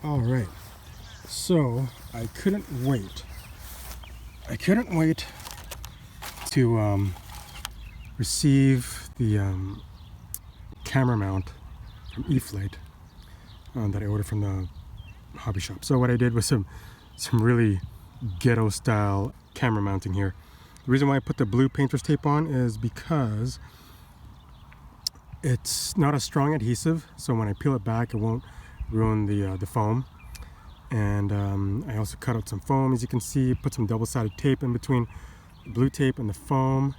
All right, so I couldn't wait to receive the camera mount from E-Flight that I ordered from the hobby shop. So what I did was some really ghetto style camera mounting here. The reason why I put the blue painter's tape on is because it's not a strong adhesive, so when I peel it back it won't ruin the foam. And I also cut out some foam, as you can see, put some double-sided tape in between the blue tape and the foam,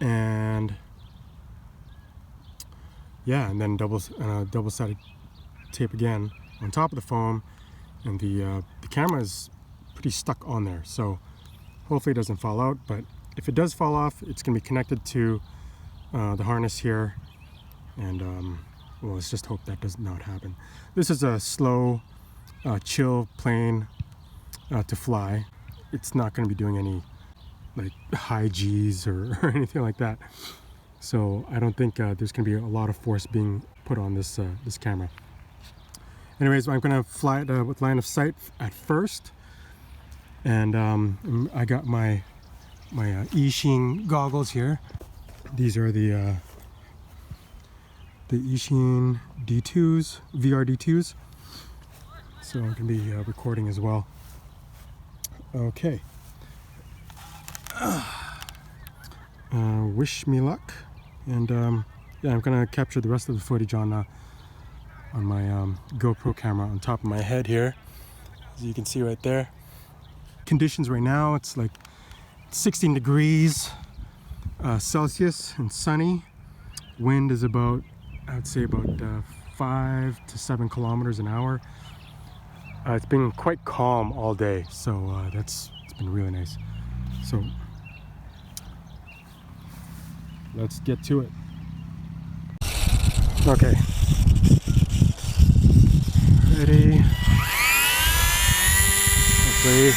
and yeah, and then double-sided tape again on top of the foam, and the camera is pretty stuck on there, so hopefully it doesn't fall out. But if it does fall off, it's going to be connected to the harness here, and well, let's just hope that does not happen. This is a slow chill plane to fly. It's not going to be doing any like high G's or anything like that, so I don't think there's going to be a lot of force being put on this this camera. Anyways, I'm going to fly it with line of sight at first, and I got my Eachine goggles here. These are the Eachine D2s, VR D2s. So I'm going to be recording as well. Okay. Wish me luck. And yeah, I'm going to capture the rest of the footage on my GoPro camera on top of my head here, as you can see right there. Conditions right now, it's like 16 degrees Celsius and sunny. Wind is about, I would say about 5 to 7 kilometers an hour. It's been quite calm all day, so it's been really nice. So let's get to it. Okay, ready? Hopefully.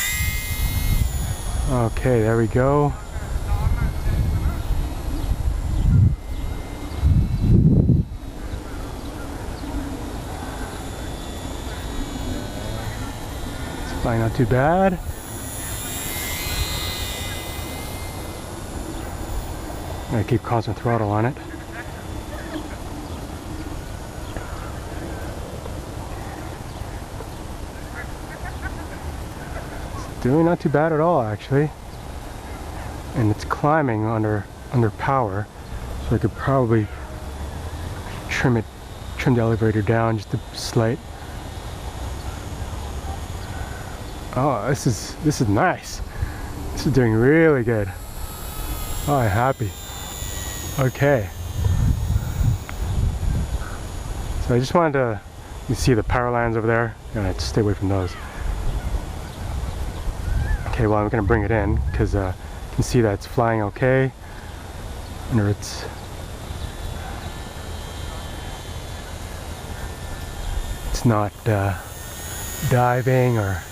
Okay, there we go. Flying not too bad. I'm gonna keep constant throttle on it. It's doing not too bad at all, actually. And it's climbing under power, so I could probably trim the elevator down just a slight. Oh, this is nice. This is doing really good. Oh, I'm happy. Okay. So I just wanted to, you see the power lines over there? I'm gonna stay away from those. Okay, well, I'm gonna bring it in because you can see that it's flying okay. Under it's not diving or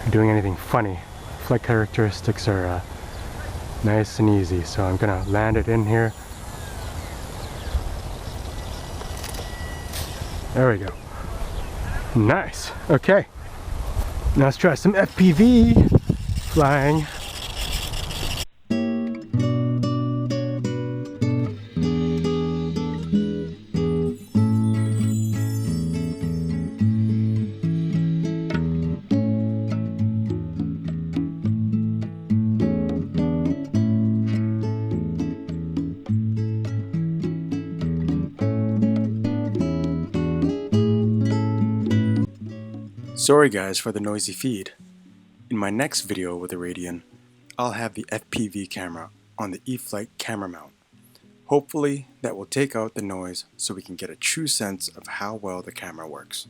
doing anything funny. Flight characteristics are nice and easy, so I'm gonna land it in here. There we go. Nice. Okay, now let's try some FPV flying. Sorry guys for the noisy feed. In my next video with the Radian, I'll have the FPV camera on the E-Flight camera mount. Hopefully that will take out the noise so we can get a true sense of how well the camera works.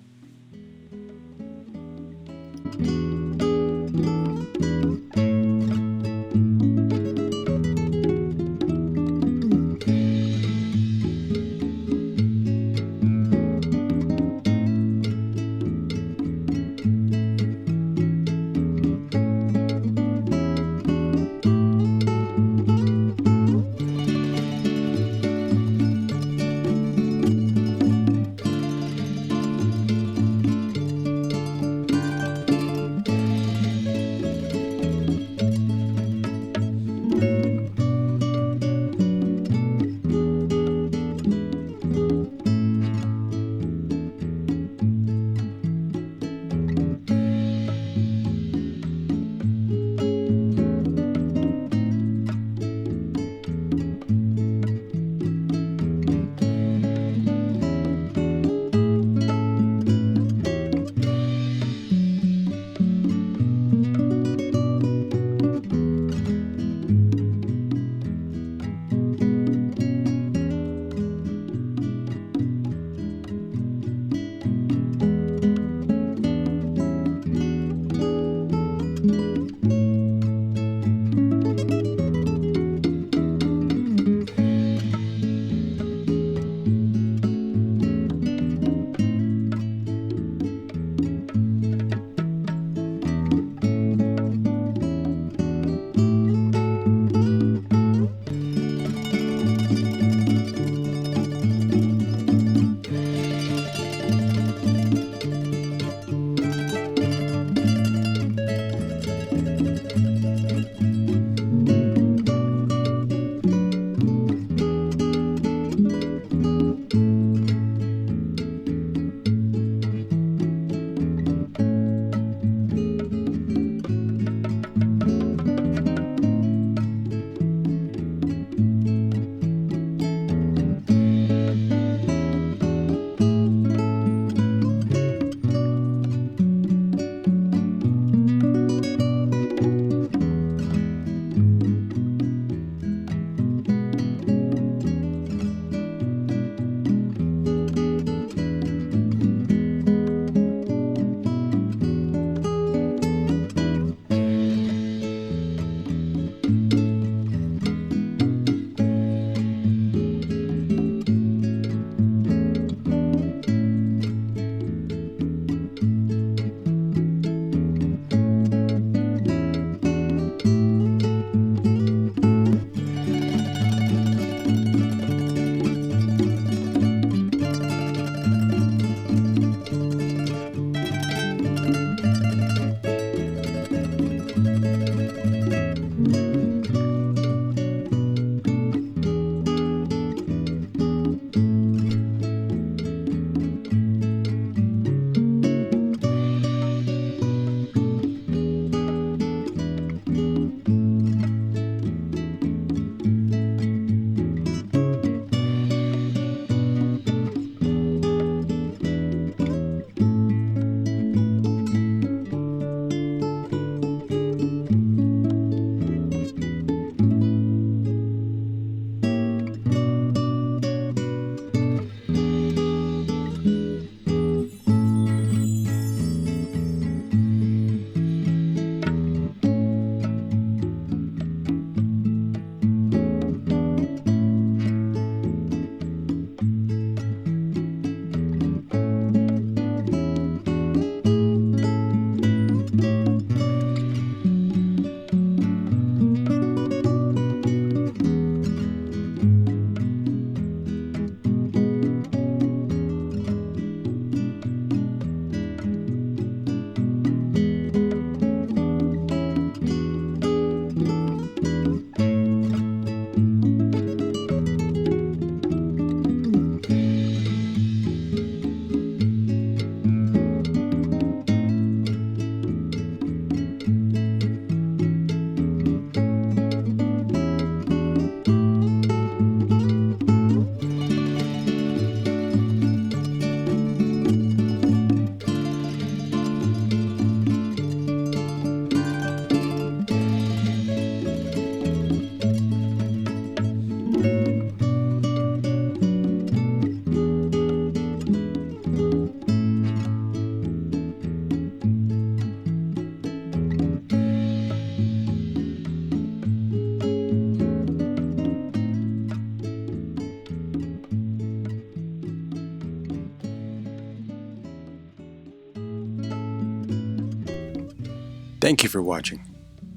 Thank you for watching.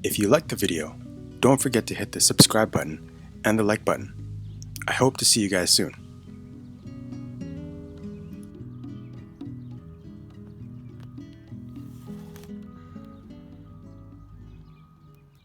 If you liked the video, don't forget to hit the subscribe button and the like button. I hope to see you guys soon.